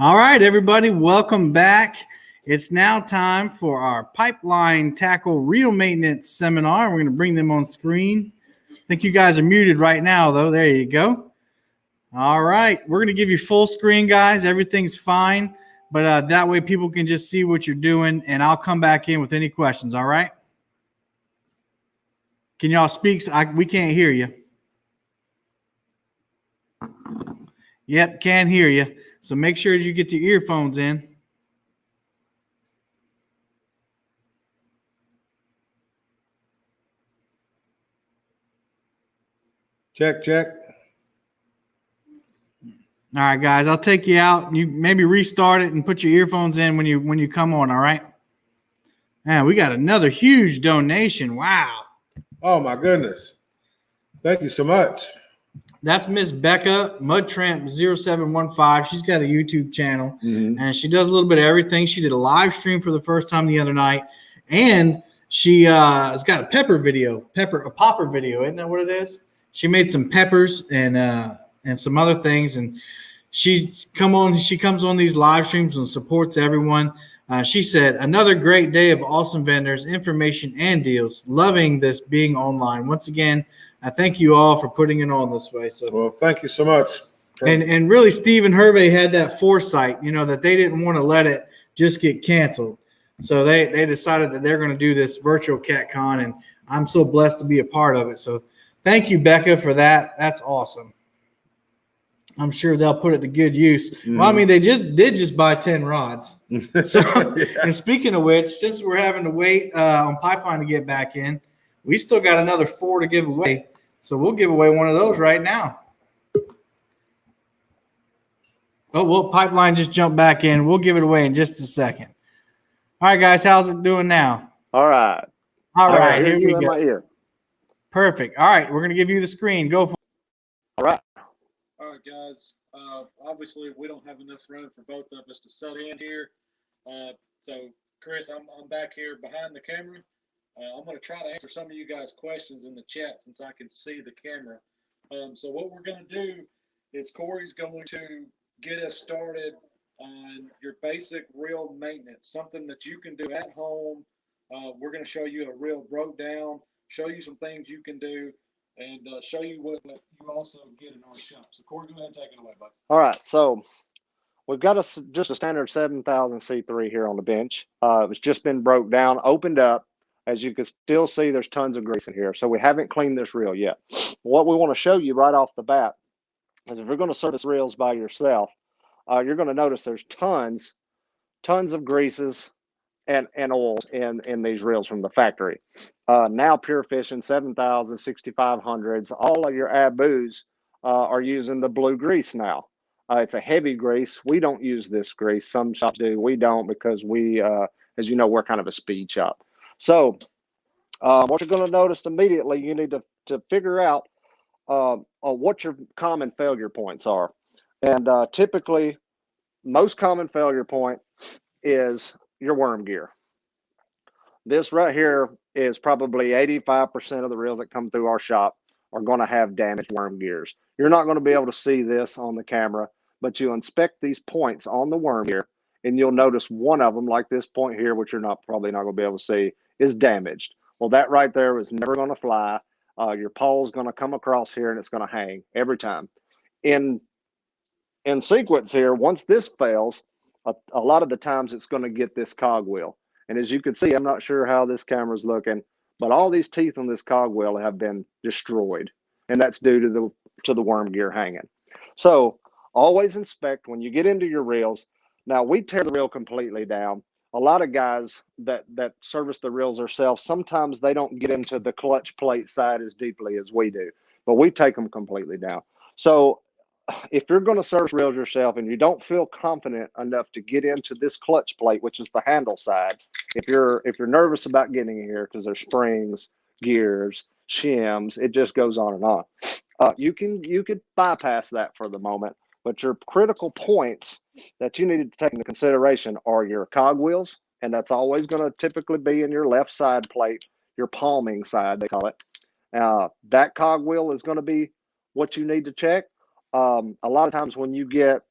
All right, everybody, welcome back. It's now time for our pipeline tackle reel maintenance seminar. We're going to bring them on screen. I think you guys are muted right now, though. There you go. All right, we're going to give you full screen, guys. Everything's fine, but that way people can just see what you're doing, and I'll come back in with any questions, all right? Can y'all speak? We can't hear you. Yep, can't hear you. So make sure you get your earphones in. Check. All right, guys, I'll take you out. You maybe restart it and put your earphones in when you come on, all right? Man, we got another huge donation. Wow. Oh, my goodness. Thank you so much. That's Miss Becca Mudtramp0715. She's got a YouTube channel, and she does a little bit of everything. She did a live stream for the first time the other night, and she has got a popper video. Isn't that what it is? She made some peppers and some other things, and she comes on these live streams and supports everyone. She said, another great day of awesome vendors, information, and deals. Loving this being online. Once again, I thank you all for putting it on this way. So, well, thank you so much. And really, Stephen Hervey had that foresight, that they didn't want to let it just get canceled. So they decided that they're going to do this virtual CatCon, and I'm so blessed to be a part of it. So thank you, Becca, for that. That's awesome. I'm sure they'll put it to good use. Well, I mean, they did buy 10 rods. So, and speaking of which, since we're having to wait on Pipeline to get back in, we still got another 4 to give away. So we'll give away one of those right now. Oh, well, Pipeline just jumped back in. We'll give it away in just a second. All right, guys, how's it doing now? All right. Here we go. Perfect. All right, we're going to give you the screen. Go for it. All right. All right, guys. Obviously, we don't have enough room for both of us to set in here. So, Chris, I'm back here behind the camera. I'm going to try to answer some of you guys' questions in the chat since I can see the camera. So what we're going to do is Corey's going to get us started on your basic reel maintenance, something that you can do at home. We're going to show you a reel broke down, show you some things you can do, and show you what you also get in our shop. So Corey, go ahead and take it away, bud. All right. So we've got just a standard 7000 C3 here on the bench. It's just been broke down, opened up. As you can still see, there's tons of grease in here. So we haven't cleaned this reel yet. What we want to show you right off the bat is if you're going to service reels by yourself, you're going to notice there's tons of greases and oils in these reels from the factory. Now Pure Fishing 7000, 6500s, all of your Abus are using the blue grease now. It's a heavy grease. We don't use this grease. Some shops do. We don't because we, as you know, we're kind of a speed shop. So what you're going to notice immediately, you need to figure out what your common failure points are. And typically, most common failure point is your worm gear. This right here is probably 85% of the reels that come through our shop are going to have damaged worm gears. You're not going to be able to see this on the camera, but you inspect these points on the worm gear, and you'll notice one of them, like this point here, which you're probably not going to be able to see, is damaged. Well, that right there is never going to fly. Your pole is going to come across here, and it's going to hang every time. In sequence here, once this fails, a lot of the times it's going to get this cogwheel. And as you can see, I'm not sure how this camera's looking, but all these teeth on this cogwheel have been destroyed, and that's due to the worm gear hanging. So always inspect when you get into your reels. Now, we tear the reel completely down. A lot of guys that service the reels themselves, sometimes they don't get into the clutch plate side as deeply as we do, but we take them completely down. So if you're going to service reels yourself and you don't feel confident enough to get into this clutch plate, which is the handle side, if you're nervous about getting in here because there's springs, gears, shims, it just goes on and on. You could bypass that for the moment, but your critical points that you need to take into consideration are your cogwheels, and that's always going to typically be in your left side plate, your palming side, they call it. That cogwheel is going to be what you need to check. A lot of times when you get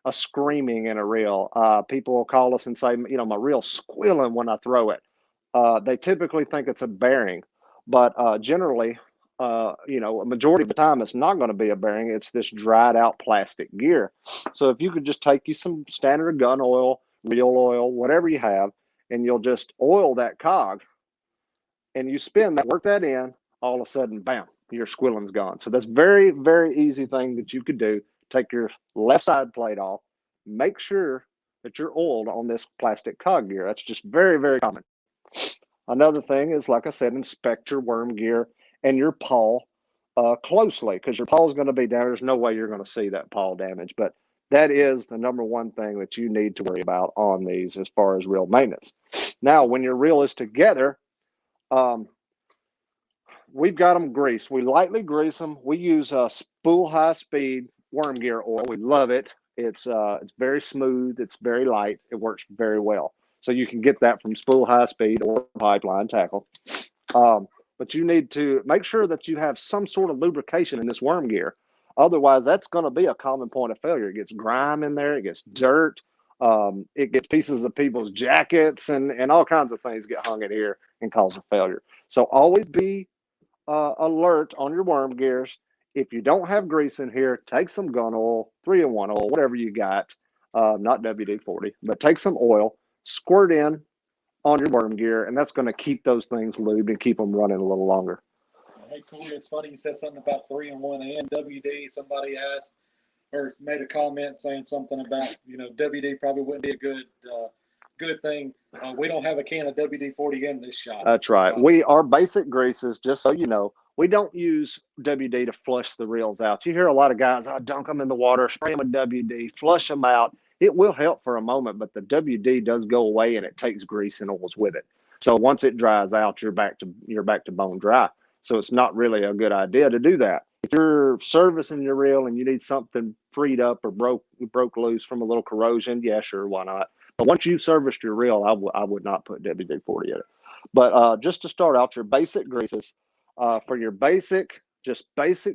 a screaming in a reel. People will call us and say, you know, my reel's squealing when I throw it. They typically think it's a bearing, but generally, you know, a majority of the time it's not going to be a bearing. It's this dried out plastic gear. So if you could just take you some standard gun oil, reel oil, whatever you have, and you'll just oil that cog and you spin that, work that in, all of a sudden, bam, your squealing's gone. So that's very, very easy thing that you could do. Take your left side plate off, make sure that you're oiled on this plastic cog gear. That's just very, very common. Another thing is, like I said, inspect your worm gear and your pawl closely, because your pawl is going to be down. There's no way you're going to see that pawl damage, but that is the number one thing that you need to worry about on these as far as reel maintenance. Now, when your reel is together, we've got them greased. We lightly grease them. We use a spool high speed worm gear oil. We love it. It's very smooth. It's very light. It works very well. So you can get that from Spool High Speed or Pipeline Tackle. But you need to make sure that you have some sort of lubrication in this worm gear. Otherwise, that's going to be a common point of failure. It gets grime in there. It gets dirt. It gets pieces of people's jackets and all kinds of things get hung in here and cause a failure. So always be alert on your worm gears. If you don't have grease in here, take some gun oil, 3-in-1 oil, whatever you got, not WD-40, but take some oil, squirt in on your worm gear, and that's going to keep those things lubed and keep them running a little longer. Hey, cool. It's funny you said something about 3-in-1 and WD. Somebody asked or made a comment saying something about, you know, WD probably wouldn't be a good thing. We don't have a can of WD-40 in this shop. That's right. Our basic greases, just so you know, we don't use WD to flush the reels out. You hear a lot of guys, I dunk them in the water, spray them with WD, flush them out. It will help for a moment, but the WD does go away and it takes grease and oils with it. So once it dries out, you're back to bone dry. So it's not really a good idea to do that. If you're servicing your reel and you need something freed up or broke loose from a little corrosion, yeah, sure, why not? But once you've serviced your reel, I would not put WD-40 in it. But just to start out, your basic greases for your basic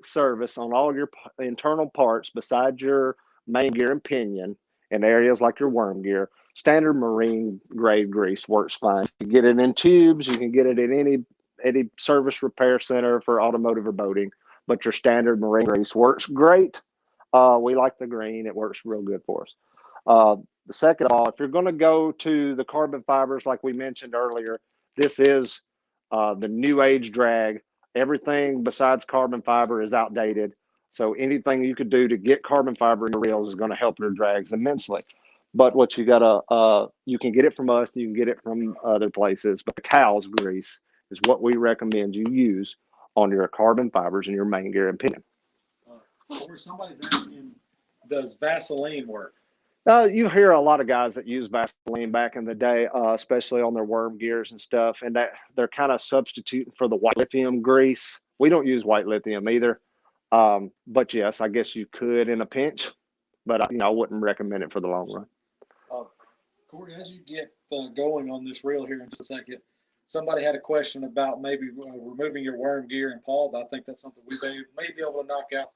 service on all your internal parts besides your main gear and pinion and areas like your worm gear, standard marine grade grease works fine. You get it in tubes. You can get it in any service repair center for automotive or boating, but your standard marine grease works great. We like the green. It works real good for us. The second of all, if you're going to go to the carbon fibers, like we mentioned earlier, this is the new age drag. Everything besides carbon fiber is outdated. So anything you could do to get carbon fiber in your reels is going to help your drags immensely. But what you can get it from us, you can get it from other places, but the cow's grease is what we recommend you use on your carbon fibers and your main gear and pinion. Or somebody's asking, does Vaseline work? You hear a lot of guys that use Vaseline back in the day, especially on their worm gears and stuff, and that they're kind of substituting for the white lithium grease. We don't use white lithium either, but yes, I guess you could in a pinch, but I wouldn't recommend it for the long run. Corey, as you get going on this reel here in just a second, somebody had a question about maybe removing your worm gear and pawl, but I think that's something we may be able to knock out.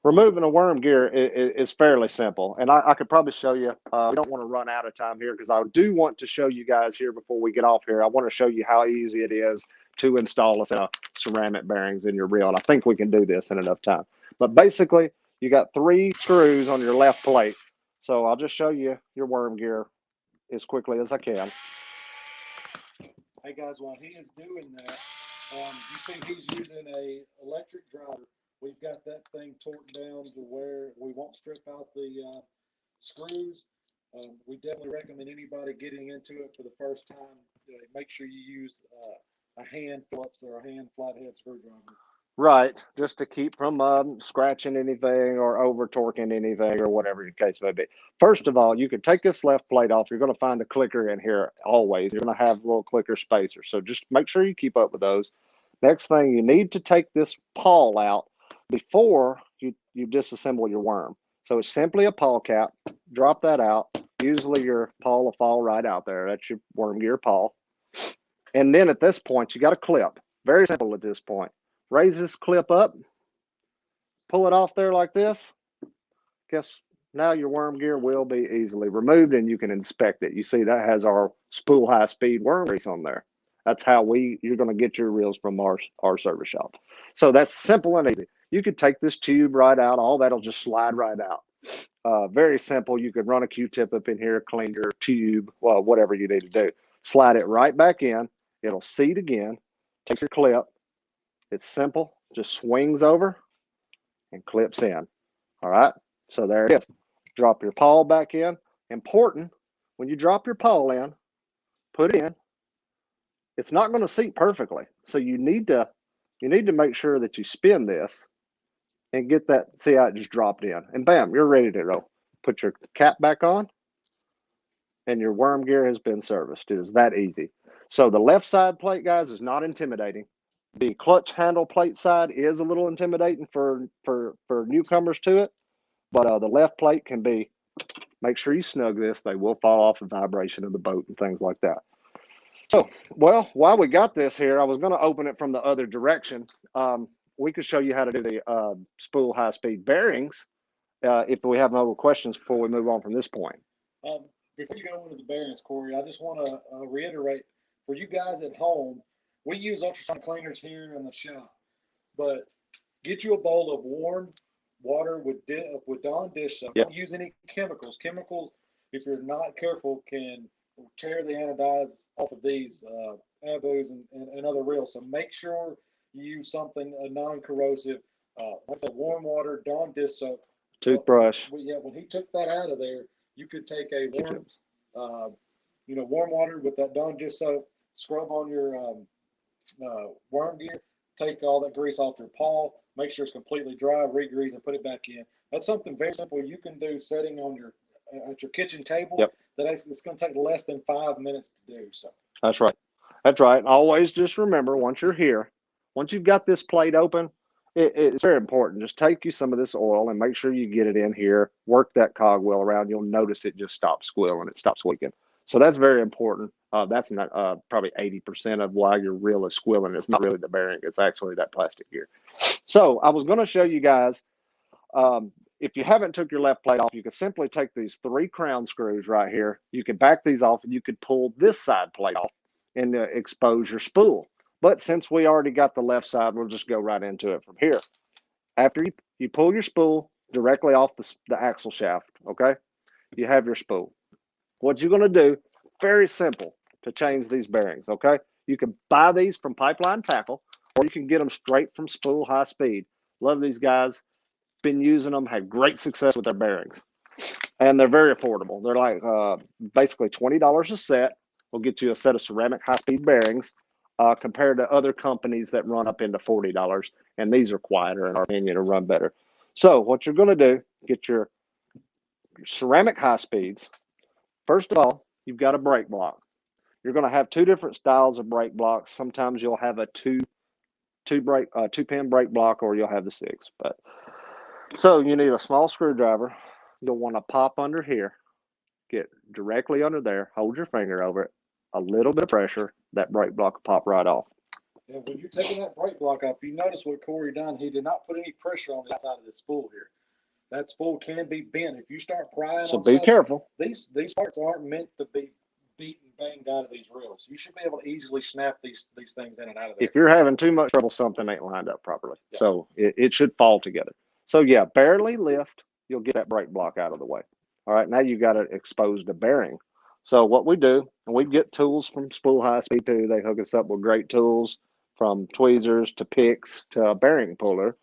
Removing a worm gear is fairly simple, and I could probably show you. We don't want to run out of time here because I do want to show you guys here before we get off here. I want to show you how easy it is to install a set of ceramic bearings in your reel, and I think we can do this in enough time. But basically, you got 3 screws on your left plate. So I'll just show you your worm gear as quickly as I can. Hey guys, while he is doing that, you see he's using a electric driver. We've got that thing torqued down to where we won't strip out the screws. We definitely recommend anybody getting into it for the first time, make sure you use a hand Phillips or a hand flathead screwdriver. Right, just to keep from scratching anything or over torquing anything or whatever your case may be. First of all, you can take this left plate off. You're going to find a clicker in here always. You're going to have little clicker spacers. So just make sure you keep up with those. Next thing, you need to take this pawl out before you disassemble your worm. So it's simply a pawl cap. Drop that out. Usually your pawl will fall right out there. That's your worm gear pawl. And then at this point, you got a clip. Very simple at this point. Raise this clip up, pull it off there like this. Guess, now your worm gear will be easily removed and you can inspect it. You see that has our spool high speed worm grease on there. That's how you're going to get your reels from our service shop. So that's simple and easy. You could take this tube right out. All that'll just slide right out. Very simple. You could run a Q-tip up in here, clean your tube, well, whatever you need to do. Slide it right back in. It'll seat again. Take your clip. It's simple. Just swings over and clips in. All right. So there it is. Drop your pawl back in. Important, when you drop your pawl in, put it in. It's not going to seat perfectly. So you need to make sure that you spin this and get that, see how it just dropped in. And bam, you're ready to roll. Put your cap back on and your worm gear has been serviced. It is that easy. So the left side plate, guys, is not intimidating. The clutch handle plate side is a little intimidating for newcomers to it, but the left plate can be, make sure you snug this. They will fall off the vibration of the boat and things like that. So, well, while we got this here, I was going to open it from the other direction. We could show you how to do the spool high-speed bearings if we have no other questions before we move on from this point. Before you go into the bearings, Corey, I just want to reiterate, for you guys at home, we use ultrasonic cleaners here in the shop, but get you a bowl of warm water with Dawn dish soap. Yep. Don't use any chemicals. Chemicals, if you're not careful, can tear the anodize off of these Abus and other reels. So make sure you use something non-corrosive. Like I said, warm water, Dawn dish soap. Toothbrush. When he took that out of there, you could take a warm water with that Dawn dish soap, scrub on your worm gear, take all that grease off your paw, make sure it's completely dry, re-grease, and put it back in. That's something very simple you can do sitting on your at your kitchen table. Yep. It's going to take less than 5 minutes to do. So that's right. That's right. Always just remember, once you're here, once you've got this plate open, it's very important. Just take you some of this oil and make sure you get it in here. Work that cogwheel around. You'll notice it just stops squealing. It stops leaking. So that's very important. That's not probably 80% of why your reel is squealing. It's not really the bearing. It's actually that plastic gear. So I was going to show you guys, if you haven't took your left plate off, you can simply take these 3 crown screws right here. You can back these off and you could pull this side plate off and expose your spool. But since we already got the left side, we'll just go right into it from here. After you pull your spool directly off the axle shaft, okay, you have your spool. What you're going to do, very simple to change these bearings, okay? You can buy these from Pipeline Tackle, or you can get them straight from Spool High Speed. Love these guys. Been using them, had great success with their bearings. And they're very affordable. They're like basically $20 a set. We'll get you a set of ceramic high-speed bearings compared to other companies that run up into $40. And these are quieter, in our opinion, to run better. So what you're going to do, get your ceramic high speeds. First of all, you've got a brake block. You're going to have 2 different styles of brake blocks. Sometimes you'll have a 2-pin brake block, or you'll have the 6. But so you need a small screwdriver. You'll want to pop under here, get directly under there, hold your finger over it, a little bit of pressure, that brake block will pop right off. and when you're taking that brake block off, you notice what Corey done. He did not put any pressure on the outside of this spool here. That spool can be bent if you start prying. So be careful. These parts aren't meant to be beat and banged out of these reels. You should be able to easily snap these things in and out of there. If you're having too much trouble, something ain't lined up properly. Yeah. So it should fall together. So yeah, barely lift, you'll get that brake block out of the way. All right, now you've got to expose the bearing. So what we do, and we get tools from Spool High Speed too. They hook us up with great tools, from tweezers to picks to a bearing puller.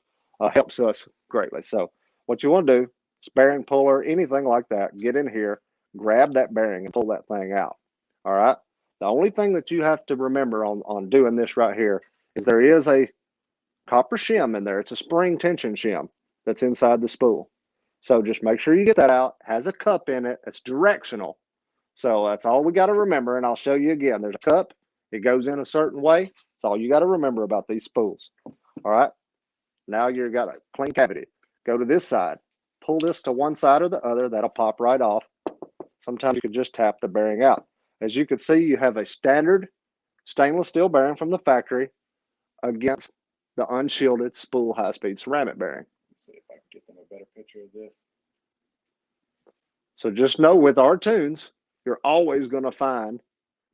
Helps us greatly. So what you want to do is bearing puller, anything like that, get in here, grab that bearing and pull that thing out. All right. The only thing that you have to remember on doing this right here is there is a copper shim in there. It's a spring tension shim that's inside the spool. So just make sure you get that out. It has a cup in it. It's directional. So that's all we got to remember. And I'll show you again. There's a cup. It goes in a certain way. That's all you got to remember about these spools. All right. Now you've got a clean cavity. Go to this side. Pull this to one side or the other. That'll pop right off. Sometimes you can just tap the bearing out. As you can see, you have a standard stainless steel bearing from the factory against the unshielded Spool high-speed ceramic bearing. Let's see if I can get them a better picture of this. So just know with our tunes, you're always going to find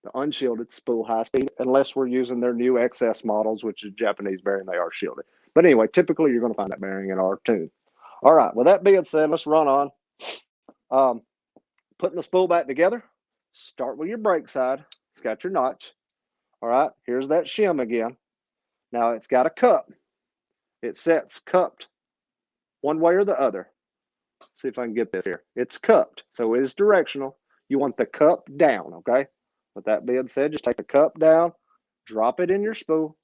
the unshielded spool high speed, unless we're using their new XS models, which is Japanese bearing. They are shielded. But anyway, typically you're going to find that bearing in our tune. All right. With that being said, let's run on. Putting the spool back together. Start with your brake side. It's got your notch. All right. Here's that shim again. Now it's got a cup. It sets cupped one way or the other. See if I can get this here. It's cupped, so it is directional. You want the cup down, okay? With that being said, just take the cup down, drop it in your spool,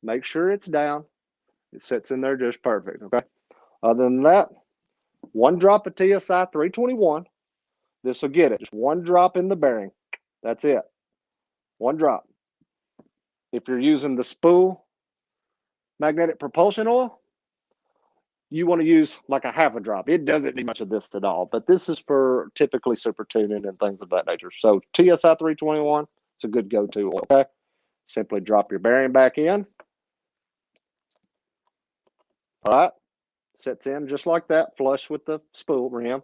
make sure it's down. It sits in there just perfect, okay? Other than that, one drop of TSI 321. This will get it. Just one drop in the bearing. That's it. One drop. If you're using the spool magnetic propulsion oil, you want to use like a half a drop. It doesn't need much of this at all, but this is for typically super tuning and things of that nature. So TSI 321, it's a good go-to oil, okay? Simply drop your bearing back in. All right, sets in just like that, flush with the spool rim.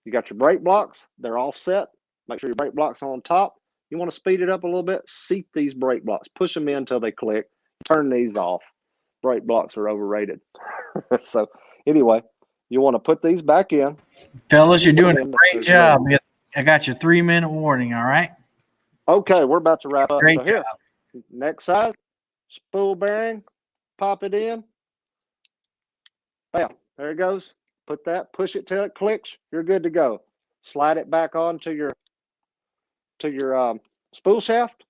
You got your brake blocks, they're offset. Make sure your brake blocks are on top. You want to speed it up a little bit, seat these brake blocks, push them in until they click, turn these off. Brake blocks are overrated. So anyway, you want to put these back in. Fellas, you're doing a great job. I got your 3-minute warning, all right? Okay, we're about to wrap up. Great So here, job. next side, spool bearing, pop it in. Bam, there it goes. Put that, push it till it clicks. You're good to go. Slide it back onto your spool shaft,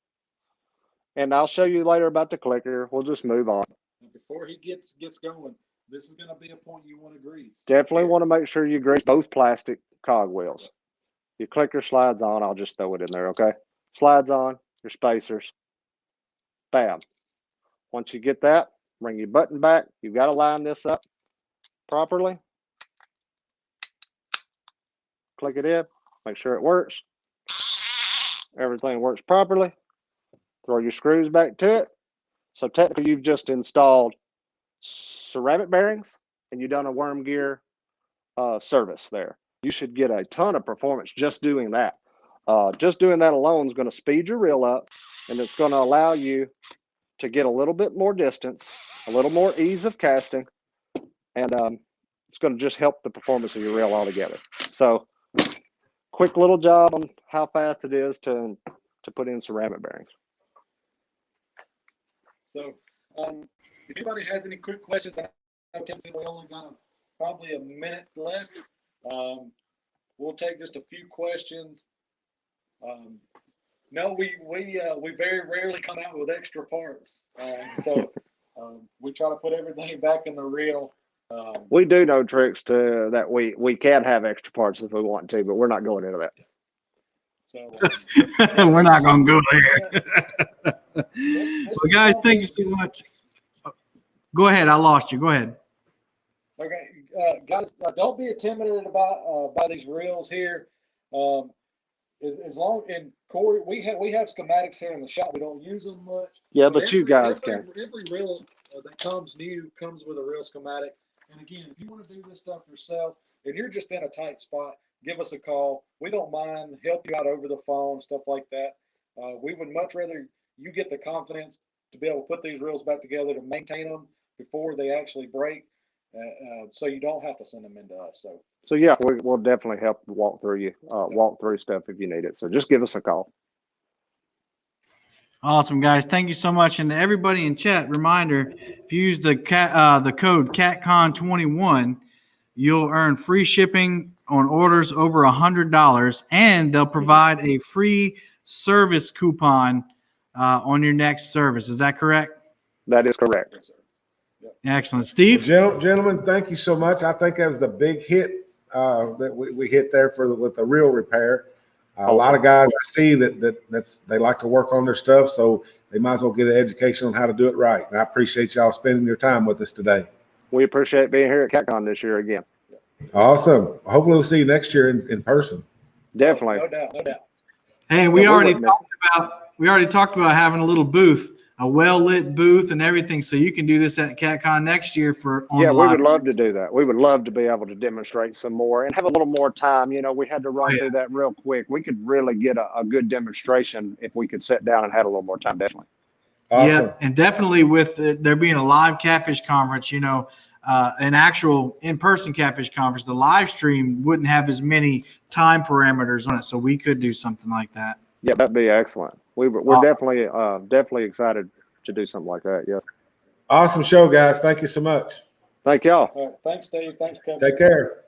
and I'll show you later about the clicker. We'll just move on. Before he gets going, this is going to be a point you want to grease. Definitely want to make sure you grease both plastic cogwheels. Your clicker slides on. I'll just throw it in there, okay? Slides on, your spacers. Bam. Once you get that, bring your button back. You've got to line this up properly. Click it in. Make sure it works. Everything works properly. Throw your screws back to it. So technically, you've just installed ceramic bearings and you've done a worm gear service there. You should get a ton of performance just doing that. Just doing that alone is going to speed your reel up, and it's going to allow you to get a little bit more distance, a little more ease of casting, and it's going to just help the performance of your reel altogether. So quick little job on how fast it is to put in ceramic bearings. So if anybody has any quick questions, I can see we only got probably a minute left. We'll take just a few questions. No, we very rarely come out with extra parts. So we try to put everything back in the reel. We do know tricks to that we can have extra parts if we want to, but we're not going into that. So we're not going to go there. Well, guys, thank you so much. Go ahead. I lost you. Go ahead. Okay, guys, don't be intimidated by these reels here. As long, and Corey, we have schematics here in the shop. We don't use them much. Yeah, but you guys can. Every reel that comes new comes with a reel schematic. And again, if you want to do this stuff yourself and you're just in a tight spot, give us a call. We don't mind help you out over the phone, stuff like that. We would much rather you get the confidence to be able to put these reels back together to maintain them before they actually break, so you don't have to send them into us. So yeah, we'll definitely help walk through stuff if you need it. So just give us a call. Awesome, guys. Thank you so much. And to everybody in chat, reminder, if you use the code CatCon21, you'll earn free shipping on orders over $100, and they'll provide a free service coupon on your next service. Is that correct? That is correct. yes, sir. Excellent. Steve? Well, gentlemen, thank you so much. I think that was the big hit that we hit there with the reel repair. A lot of guys I see that they like to work on their stuff, so they might as well get an education on how to do it right. And I appreciate y'all spending your time with us today. We appreciate being here at CatCon this year again. Awesome. Hopefully we'll see you next year in person. Definitely. No doubt. Hey, we already talked about having a little booth a well-lit booth and everything, so you can do this at CatCon next year for on Yeah, the we live. would love to do that. We would love to be able to demonstrate some more and have a little more time. You know, we had to run Oh, yeah. through that real quick. We could really get a good demonstration if we could sit down and had a little more time, definitely. Awesome. Yeah, and definitely with there being a live catfish conference, an actual in-person catfish conference, the live stream wouldn't have as many time parameters on it, so we could do something like that. Yeah, that'd be excellent. We're Awesome. definitely excited to do something like that. Yes. Awesome show, guys. Thank you so much. Thank y'all. All right, thanks, Dave. Thanks, Kevin. Take care.